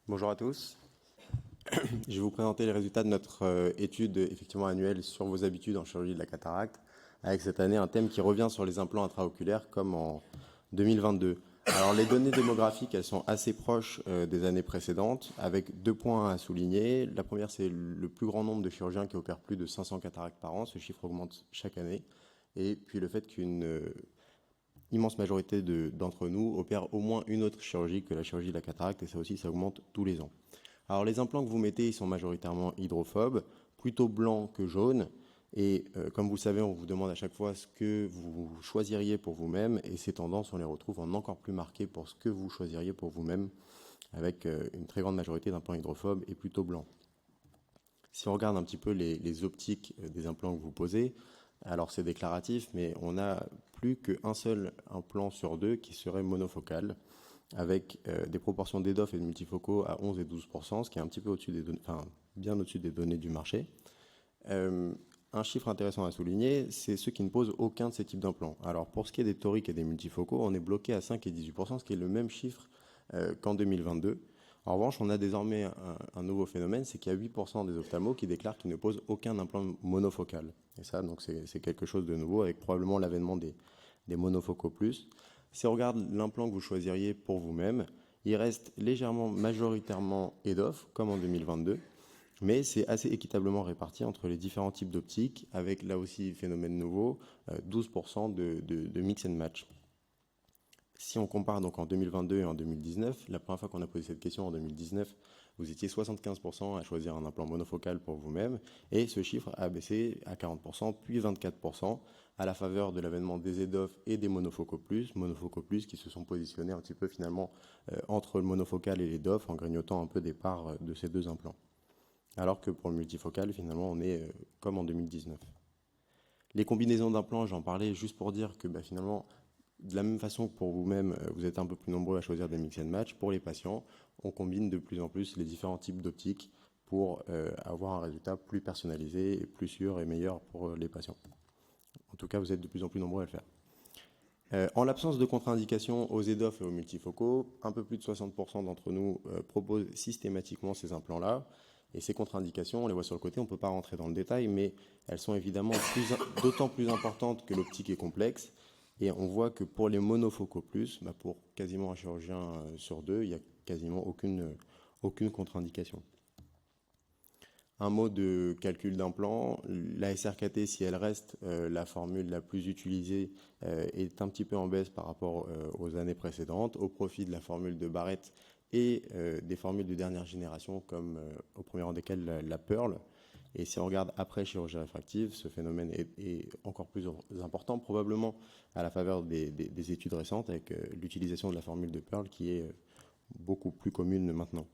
Bonjour à tous. Je vais vous présenter les résultats de notre étude effectivement annuelle sur vos habitudes en chirurgie de la cataracte, avec cette année un thème qui revient sur les implants intraoculaires comme en 2022. Alors les données démographiques, elles sont assez proches des années précédentes, avec 2 points à souligner. La première, c'est le plus grand nombre de chirurgiens qui opèrent plus de 500 cataractes par an. Ce chiffre augmente chaque année. Et puis le fait qu'une immense majorité d'entre nous opèrent au moins une autre chirurgie que la chirurgie de la cataracte, et ça aussi, ça augmente tous les ans. Alors les implants que vous mettez, ils sont majoritairement hydrophobes, plutôt blancs que jaunes. Et comme vous le savez, on vous demande à chaque fois ce que vous choisiriez pour vous-même. Et ces tendances, on les retrouve en encore plus marquées pour ce que vous choisiriez pour vous-même, avec une très grande majorité d'implants hydrophobes et plutôt blancs. Si on regarde un petit peu les optiques des implants que vous posez, alors c'est déclaratif, mais on n'a plus qu'un seul implant sur 2 qui serait monofocal, avec des proportions d'EDOF et de multifocaux à 11 et 12%, ce qui est un petit peu au-dessus des données, enfin bien au-dessus des données du marché. Un chiffre intéressant à souligner, c'est ceux qui ne posent aucun de ces types d'implants. Alors pour ce qui est des toriques et des multifocaux, on est bloqué à 5 et 18%, ce qui est le même chiffre qu'en 2022. En revanche, on a désormais un nouveau phénomène, c'est qu'il y a 8% des ophtalmos qui déclarent qu'ils ne posent aucun implant monofocal. Et ça, donc c'est quelque chose de nouveau, avec probablement l'avènement des monofocaux plus. Si on regarde l'implant que vous choisiriez pour vous-même, il reste légèrement majoritairement EDOF, comme en 2022, mais c'est assez équitablement réparti entre les différents types d'optiques, avec là aussi phénomène nouveau, 12% de mix and match. Si on compare donc en 2022 et en 2019, la première fois qu'on a posé cette question en 2019, vous étiez 75% à choisir un implant monofocal pour vous-même, et ce chiffre a baissé à 40%, puis 24%, à la faveur de l'avènement des EDOF et des monofocaux plus qui se sont positionnés un petit peu finalement entre le monofocal et l'EDOF, en grignotant un peu des parts de ces deux implants. Alors que pour le multifocal, finalement, on est comme en 2019. Les combinaisons d'implants, j'en parlais juste pour dire que finalement, de la même façon que pour vous-même, vous êtes un peu plus nombreux à choisir des mix and match. Pour les patients, on combine de plus en plus les différents types d'optiques pour avoir un résultat plus personnalisé et plus sûr et meilleur pour les patients. En tout cas, vous êtes de plus en plus nombreux à le faire. En l'absence de contre-indication aux EDOF et aux multifocaux, un peu plus de 60% d'entre nous proposent systématiquement ces implants-là. Et ces contre-indications, on les voit sur le côté, on ne peut pas rentrer dans le détail, mais elles sont évidemment d'autant plus importantes que l'optique est complexe. Et on voit que pour les monofocaux plus, pour quasiment un chirurgien sur 2, il n'y a quasiment aucune contre-indication. Un mot de calcul d'implant, la SRKT, si elle reste la formule la plus utilisée, est un petit peu en baisse par rapport aux années précédentes, au profit de la formule de Barrett et des formules de dernière génération, comme au premier rang desquelles la Pearl. Et si on regarde après chirurgie réfractive, ce phénomène est encore plus important, probablement à la faveur des études récentes, avec l'utilisation de la formule de Pearl qui est beaucoup plus commune maintenant.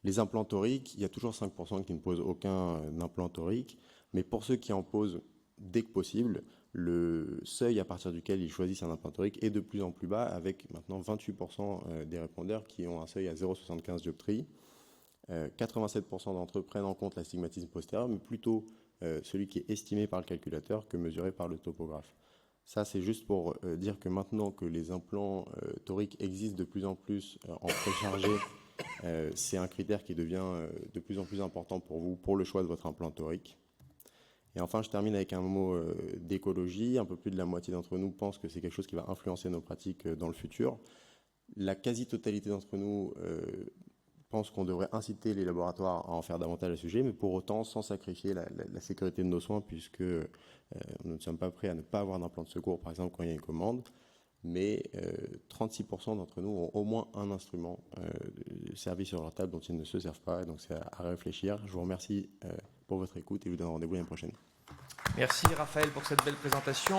Les implants toriques, il y a toujours 5% qui ne posent aucun implant torique, mais pour ceux qui en posent dès que possible, le seuil à partir duquel ils choisissent un implant torique est de plus en plus bas, avec maintenant 28% des répondeurs qui ont un seuil à 0,75 dioptrie. 87% d'entre eux prennent en compte l'astigmatisme postérieur, mais plutôt celui qui est estimé par le calculateur que mesuré par le topographe. Ça, c'est juste pour dire que maintenant que les implants toriques existent de plus en plus en préchargé, c'est un critère qui devient de plus en plus important pour vous, pour le choix de votre implant torique. Et enfin, je termine avec un mot d'écologie. Un peu plus de la moitié d'entre nous pensent que c'est quelque chose qui va influencer nos pratiques dans le futur. La quasi-totalité d'entre nous pense qu'on devrait inciter les laboratoires à en faire davantage à ce sujet, mais pour autant sans sacrifier la sécurité de nos soins, puisque nous ne sommes pas prêts à ne pas avoir d'implant de secours, par exemple, quand il y a une commande. Mais 36% d'entre nous ont au moins un instrument servi sur leur table dont ils ne se servent pas. Donc c'est à réfléchir. Je vous remercie pour votre écoute et je vous donne rendez-vous l'année prochaine. Merci Raphaël pour cette belle présentation.